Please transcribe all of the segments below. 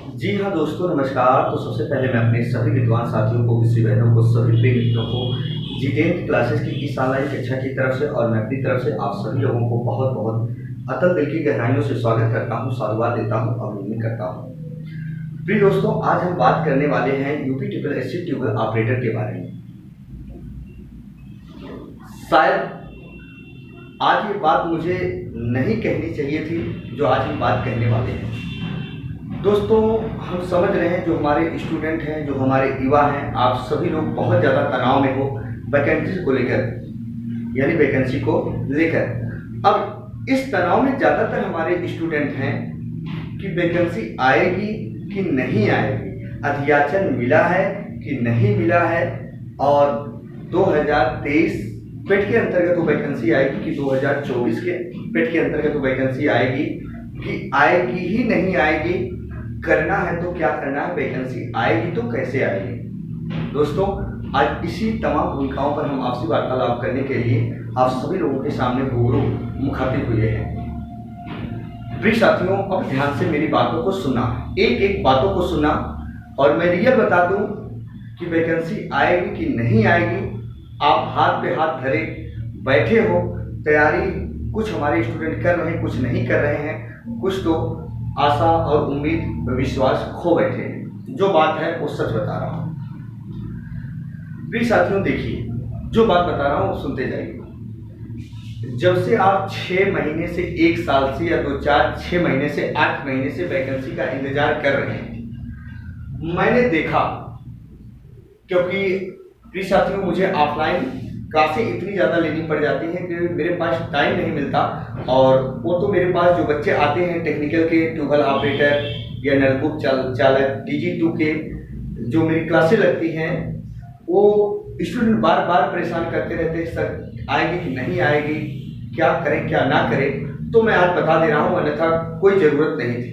जी हाँ दोस्तों, नमस्कार। तो सबसे पहले मैं अपने सभी विद्वान साथियों को, विषय बहनों को, सभी प्रिय मित्रों को जी10 क्लासेस की इस ऑनलाइन कक्षा की तरफ से और मैं अपनी तरफ से आप सभी लोगों को बहुत बहुत अतल दिल की गहराइयों से स्वागत करता हूँ, साधुवाद देता हूँ, अभिनंदन करता हूँ। प्रिय दोस्तों, आज हम बात करने वाले हैं UP triple SC tubewell operator के बारे में। शायद आज ये बात मुझे नहीं कहनी चाहिए थी जो आज हम बात कहने वाले हैं। दोस्तों, हम समझ रहे हैं जो हमारे स्टूडेंट हैं, जो हमारे युवा हैं, आप सभी लोग बहुत ज़्यादा तनाव में हो वैकेंसी को लेकर, यानी वैकेंसी को लेकर। अब इस तनाव में ज़्यादातर हमारे स्टूडेंट हैं कि वैकेंसी आएगी कि नहीं आएगी, अध्याचन मिला है कि नहीं मिला है, और 2023 पेट के अंतर्गत वो वैकेंसी आएगी कि 2024 के पेट के अंतर्गत वो वैकेंसी आएगी कि आएगी ही नहीं आएगी, करना है तो क्या करना है, वैकेंसी आएगी तो कैसे आएगी। दोस्तों, आज इसी तमाम भूमिकाओं पर हम आपसे वार्तालाप करने के लिए आप सभी लोगों के सामने रूबरू मुखातिब हुए हैं। प्रिय साथियों, अब ध्यान से मेरी बातों को सुनना, एक एक बातों को सुनना, और मैं रियल बता दूं कि वैकेंसी आएगी कि नहीं आएगी। आप हाथ पे हाथ धरे बैठे हो, तैयारी कुछ हमारे स्टूडेंट कर रहे हैं, कुछ नहीं कर रहे हैं, कुछ तो आशा और उम्मीद व विश्वास खो बैठे हैं। जो बात है वो सच बता रहा हूं। प्रिय साथियों, देखिए, जो बात बता रहा हूं सुनते जाइए। जब से आप 6 महीने से 1 साल से या 6 महीने से 8 महीने से वैकेंसी का इंतजार कर रहे हैं, मैंने देखा, क्योंकि प्रिय साथियों मुझे ऑफलाइन क्लासें इतनी ज़्यादा लेनी पड़ जाती हैं कि मेरे पास टाइम नहीं मिलता। और वो तो मेरे पास जो बच्चे आते हैं टेक्निकल के, ट्यूबवेल ऑपरेटर या नलकूप चालक, DG2 के जो मेरी क्लासें लगती हैं, वो स्टूडेंट बार बार परेशान करते रहते हैं, सर आएगी कि नहीं आएगी, क्या करें क्या ना करें। तो मैं आज बता दे रहा हूँ, अन्यथा कोई ज़रूरत नहीं थी।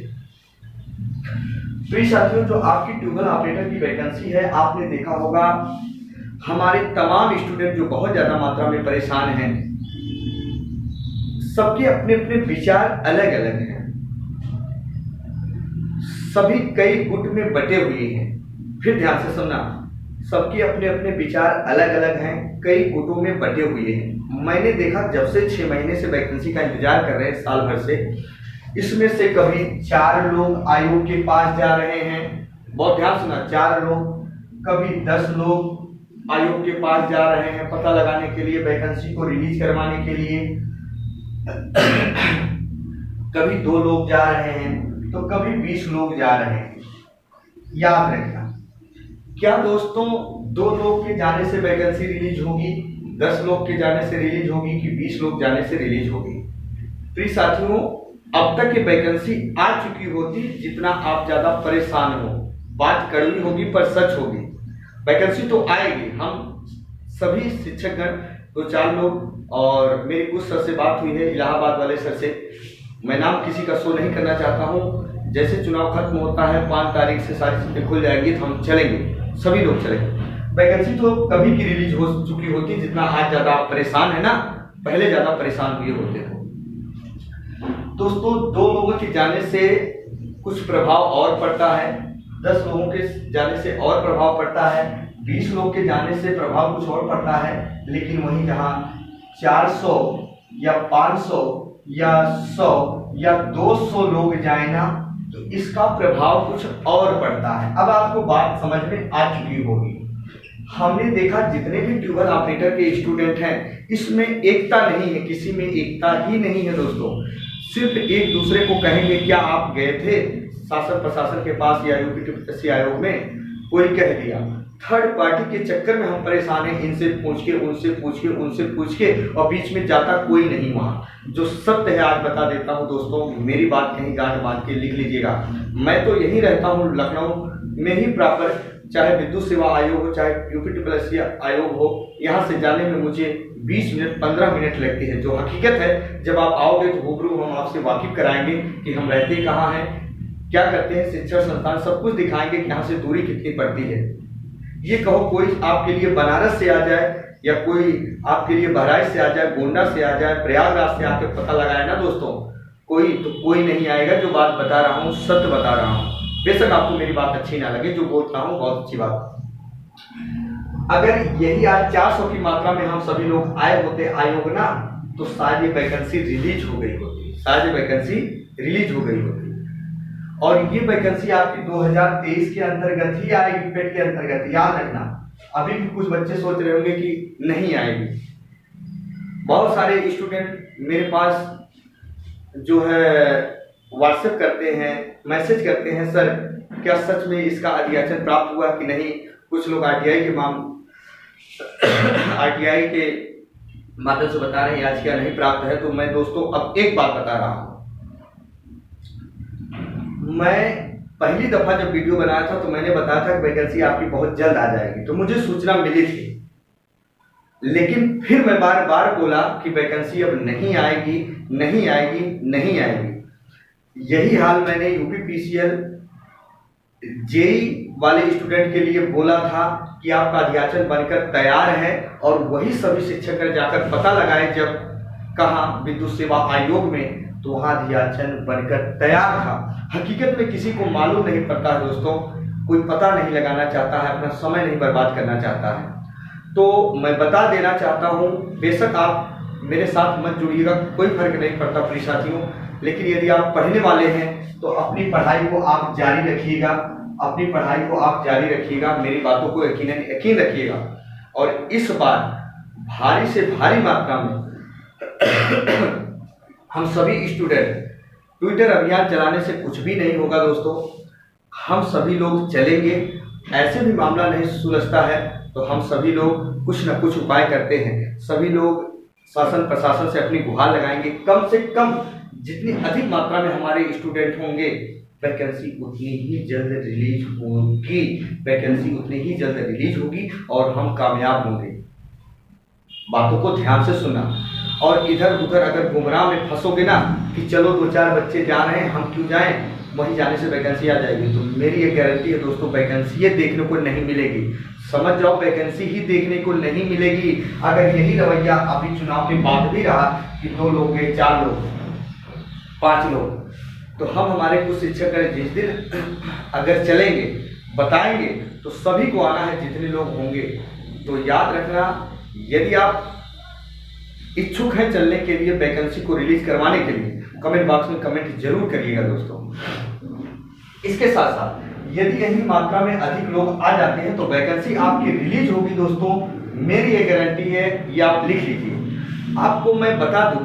प्रिय साथियों, जो आपकी ट्यूबवेल ऑपरेटर की वैकेंसी है, आपने देखा होगा हमारे तमाम स्टूडेंट जो बहुत ज़्यादा मात्रा में परेशान हैं, सबके अपने अपने विचार अलग अलग हैं, सभी कई गुट में बटे हुए हैं। फिर ध्यान से सुनना, सबके अपने अपने विचार अलग अलग हैं, कई गुटों में बटे हुए हैं। मैंने देखा जब से 6 महीने से वैकेंसी का इंतजार कर रहे हैं, साल भर से, इसमें से कभी 4 लोग आयोग के पास जा रहे हैं, बहुत ध्यान सुना, 4 लोग, कभी 10 लोग आयोग के पास जा रहे हैं पता लगाने के लिए, वैकेंसी को रिलीज करवाने के लिए, कभी 2 लोग जा रहे हैं तो कभी 20 लोग जा रहे हैं। याद रखना, क्या दोस्तों 2 लोग के जाने से वैकेंसी रिलीज होगी, 10 लोग के जाने से रिलीज होगी कि 20 लोग जाने से रिलीज होगी? प्रिय साथियों, अब तक ये वैकेंसी आ चुकी होती जितना आप ज्यादा परेशान हो। बात कड़वी होगी पर सच होगी, वैकेंसी तो आएगी। हम सभी शिक्षकगण 2-4 लोग, और मेरी कुछ सर से बात हुई है, इलाहाबाद वाले सर से, मैं नाम किसी का शो नहीं करना चाहता हूं। जैसे चुनाव खत्म होता है, 5 तारीख से सारी चीजें खुल जाएंगी तो हम चलेंगे, सभी लोग चलेंगे। वैकेंसी तो कभी की रिलीज हो चुकी होती, जितना आज ज्यादा आप परेशान है ना, पहले ज्यादा परेशान हुए होते थे। दोस्तों, 2 लोगों के जाने से कुछ प्रभाव और पड़ता है, 10 लोगों के जाने से और प्रभाव पड़ता है, 20 लोग के जाने से प्रभाव कुछ और पड़ता है। लेकिन वहीं जहां 400 या 500 या 100 या 200 लोग जाए ना, तो इसका प्रभाव कुछ और पड़ता है। अब आपको बात समझ में आ चुकी होगी। हमने देखा जितने भी ट्यूबवेल ऑपरेटर के स्टूडेंट हैं, इसमें एकता नहीं है, किसी में एकता ही नहीं है दोस्तों। सिर्फ एक दूसरे को कहेंगे, क्या आप गए थे शासन प्रशासन के पास या यूपी आयोग में, कोई कह दिया। थर्ड पार्टी के चक्कर में हम परेशान हैं, इनसे पूछ के, उनसे पूछ के, उनसे पूछ के, और बीच में जाता कोई नहीं वहां। जो सत्य है आज बता देता हूं दोस्तों, मेरी बात कहीं गांठ बांध के लिख लीजिएगा। मैं तो यही रहता हूं लखनऊ में ही प्रॉपर, चाहे विद्युत सेवा आयोग हो, चाहे यूपी ट्रिपल एससी आयोग हो, यहाँ से जाने में मुझे 20 मिनट 15 मिनट लगती है। जो हकीकत है, जब आप आओगे तो रूबरू हम आपसे वाकिफ कराएंगे कि हम रहते कहाँ हैं, क्या करते हैं, शिक्षण संस्थान सब कुछ दिखाएंगे कि यहाँ से दूरी कितनी पड़ती है। ये कहो कोई आपके लिए बनारस से आ जाए या कोई आपके लिए बहराइच से आ जाए, गोंडा से आ जाए, प्रयागराज से आके पता लगाए ना दोस्तों, कोई नहीं आएगा। जो बात बता रहा हूँ सत्य बता रहा हूँ। बेशक आपको मेरी बात अच्छी ना लगे, जो बोलता हूँ बहुत अच्छी बात। अगर यही आज 400 की मात्रा में हम सभी लोग आए होते आयोग ना, तो शायद ये वैकेंसी रिलीज हो गई होती, शायद ये वैकेंसी रिलीज हो गई होती। और ये वैकेंसी आपकी 2023 के अंतर्गत ही आएगी, पेट के अंतर्गत, याद रखना। अभी भी कुछ बच्चे सोच रहे होंगे कि नहीं आएगी। बहुत सारे स्टूडेंट मेरे पास जो है व्हाट्सएप करते हैं, मैसेज करते हैं, सर क्या सच में इसका अधियाचन प्राप्त हुआ कि नहीं। कुछ लोग आरटीआई के माध्यम से बता रहे हैं आज क्या नहीं प्राप्त है। तो मैं दोस्तों अब एक बात बता रहा हूं, मैं पहली दफा जब वीडियो बनाया था तो मैंने बताया था कि वैकेंसी आपकी बहुत जल्द आ जाएगी, तो मुझे सूचना मिली थी। लेकिन फिर मैं बार बार बोला कि वैकेंसी अब नहीं आएगी, नहीं आएगी, नहीं आएगी। यही हाल मैंने यूपीपीसीएल जेई वाले स्टूडेंट के लिए बोला था कि आपका अधियाचन बनकर तैयार है, और वही सभी शिक्षक जाकर पता लगाए जब कहा विद्युत सेवा आयोग में, तो वहां अधियाचन बनकर तैयार था। हकीकत में किसी को मालूम नहीं पड़ता है दोस्तों, कोई पता नहीं लगाना चाहता है, अपना समय नहीं बर्बाद करना चाहता है। तो मैं बता देना चाहता हूं, बेशक आप मेरे साथ मत जुड़िएगा, कोई फर्क नहीं पड़ता प्रिय साथियों, लेकिन यदि आप पढ़ने वाले हैं तो अपनी पढ़ाई को आप जारी रखिएगा, अपनी पढ़ाई को आप जारी रखिएगा, मेरी बातों को यकीन रखिएगा। और इस बार भारी से भारी मात्रा में हम सभी स्टूडेंट, ट्विटर अभियान चलाने से कुछ भी नहीं होगा दोस्तों, हम सभी लोग चलेंगे। ऐसे भी मामला नहीं सुलझता है तो हम सभी लोग कुछ न कुछ उपाय करते हैं, सभी लोग शासन प्रशासन से अपनी गुहार लगाएंगे। कम से कम जितनी अधिक मात्रा में हमारे स्टूडेंट होंगे, वैकेंसी उतनी ही जल्द रिलीज होगी, वैकेंसी उतनी ही जल्द रिलीज होगी और हम कामयाब होंगे। बातों को ध्यान से सुनना, और इधर उधर अगर गुमराह में फंसोगे ना कि चलो 2-4 बच्चे जा रहे हैं हम क्यों जाएं, वहीं जाने से वैकेंसी आ जाएगी, तो मेरी ये गारंटी है दोस्तों, वैकेंसी ये देखने को नहीं मिलेगी। समझ जाओ, वैकेंसी ही देखने को नहीं मिलेगी। अगर यही रवैया अभी चुनाव के बाद भी रहा कि 2 लोग गए, 4 लोग, 5 लोग, तो हम हमारे कुछ शिक्षक जिस दिन अगर चलेंगे बताएंगे तो सभी को आना है जितने लोग होंगे। तो याद रखना, यदि आप इच्छुक हैं चलने के लिए, वैकेंसी को रिलीज करवाने के लिए, कमेंट बॉक्स में कमेंट जरूर करिएगा दोस्तों। इसके साथ साथ यदि यही मात्रा में अधिक लोग आ जाते हैं तो वैकेंसी आपकी रिलीज होगी दोस्तों, मेरी ये गारंटी है, ये आप लिख लीजिए। आपको मैं बता दूं,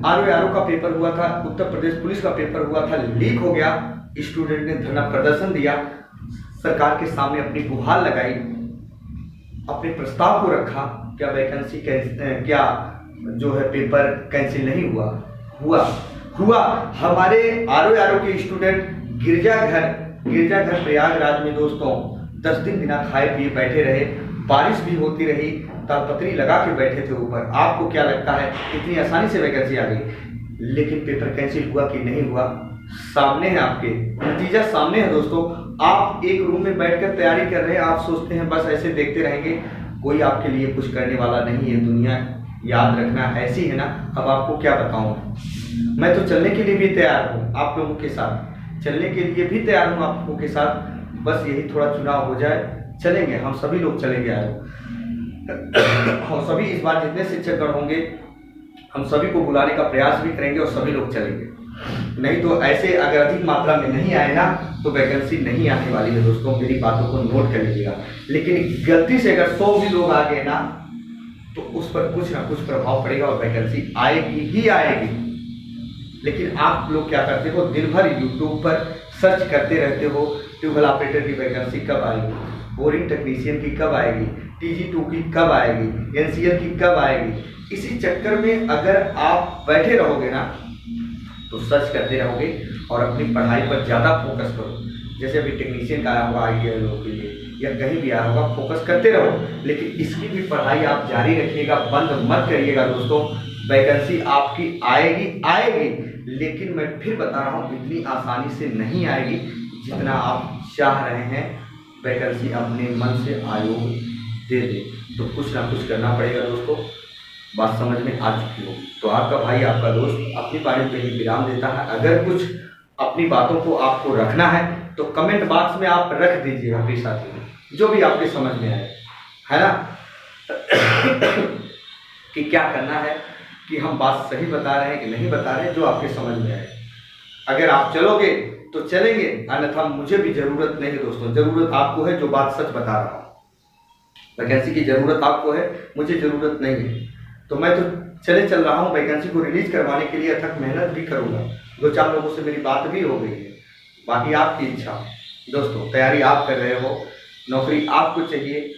आरओ का पेपर हुआ था, उत्तर प्रदेश पुलिस का पेपर हुआ था, लीक हो गया। स्टूडेंट ने धरना प्रदर्शन दिया, सरकार के सामने अपनी गुहार लगाई, अपने प्रस्ताव को रखा। क्या वैकेंसी क्या जो है पेपर कैंसिल नहीं हुआ। हमारे आरओ के स्टूडेंट गिरजाघर प्रयागराज में दोस्तों 10 दिन बिना खाए पिए बैठे रहे, बारिश भी होती रही, तालपत्री लगा के बैठे थे ऊपर। आपको क्या लगता है इतनी आसानी से वैकेंसी आ गई? लेकिन पेपर कैंसिल हुआ कि नहीं हुआ, सामने है, आपके नतीजा सामने है दोस्तों। आप एक रूम में बैठकर तैयारी कर रहे हैं, आप सोचते हैं बस ऐसे देखते रहेंगे, कोई आपके लिए कुछ करने वाला नहीं है। दुनिया याद रखना ऐसी है ना, अब आपको क्या बताऊं। मैं तो चलने के लिए भी तैयार हूँ, आप लोगों के साथ चलने के लिए भी तैयार हूँ आप लोगों के साथ। बस यही थोड़ा चुनाव हो जाए, चलेंगे, हम सभी लोग चलेंगे हम सभी इस बार जितने शिक्षकगण होंगे हम सभी को बुलाने का प्रयास भी करेंगे और सभी लोग चलेंगे। नहीं तो ऐसे अगर अधिक मात्रा में नहीं आए ना तो वैकेंसी नहीं आने वाली है दोस्तों, मेरी बातों को नोट कर लीजिएगा। लेकिन गलती से अगर 100 भी लोग आ गए ना तो उस पर कुछ ना कुछ प्रभाव पड़ेगा और वैकेंसी आएगी ही आएगी। लेकिन आप लोग क्या करते हो, दिन भर यूट्यूब पर सर्च करते रहते हो, ट्यूबवेल ऑपरेटर की वैकेंसी कब आएगी, बोरिंग टेक्नीशियन की कब आएगी, TG2 की कब आएगी, NCL की कब आएगी। इसी चक्कर में अगर आप बैठे रहोगे ना तो सर्च करते रहोगे और अपनी पढ़ाई पर ज़्यादा फोकस करो। जैसे अभी टेक्नीशियन का आया होगा ITI लोगों के लिए या कहीं भी आया होगा, फोकस करते रहो। लेकिन इसकी भी पढ़ाई आप जारी रखिएगा, बंद मत करिएगा दोस्तों। वैकेंसी आपकी आएगी, लेकिन मैं फिर बता रहा हूँ इतनी आसानी से नहीं आएगी जितना आप चाह रहे हैं वैकेंसी अपने मन से आयोग दे दे। तो कुछ ना कुछ करना पड़ेगा दोस्तों, बात समझ में आ चुकी हो। तो आपका भाई, आपका दोस्त अपनी बारी पे ही विराम देता है। अगर कुछ अपनी बातों को आपको रखना है तो कमेंट बॉक्स में आप रख दीजिएगा प्लीज साथियों, जो भी आपके समझ में आए, है ना। कि क्या करना है, कि हम बात सही बता रहे हैं कि नहीं बता रहे हैं, जो आपके समझ में आए। अगर आप चलोगे तो चलेंगे, अन्यथा मुझे भी जरूरत नहीं है दोस्तों। जरूरत आपको है, जो बात सच बता रहा हूँ। वैकेंसी की जरूरत आपको है, मुझे जरूरत नहीं है। तो मैं तो चल रहा हूँ, वैकेंसी को रिलीज करवाने के लिए अथक मेहनत भी करूँगा। 2-4 लोगों से मेरी बात भी हो गई है, बाकी आपकी इच्छा। दोस्तों तैयारी आप कर रहे हो, नौकरी आपको चाहिए,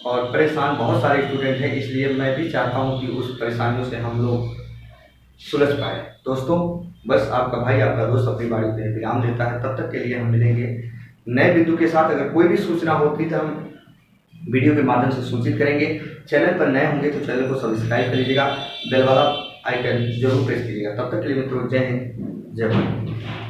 और परेशान बहुत सारे स्टूडेंट हैं, इसलिए मैं भी चाहता हूँ कि उस परेशानियों से हम लोग सुलझ पाए। दोस्तों बस आपका भाई, आपका दोस्त अपनी बारी पे विराम देता है। तब तक के लिए हम मिलेंगे नए बिंदु के साथ। अगर कोई भी सूचना होती तो हम वीडियो के माध्यम से सूचित करेंगे। चैनल पर नए होंगे तो चैनल को सब्सक्राइब कर लीजिएगा, बेल वाला आइकन जरूर प्रेस कीजिएगा। तब तक के लिए मित्रों, जय हिंद, जय भारत।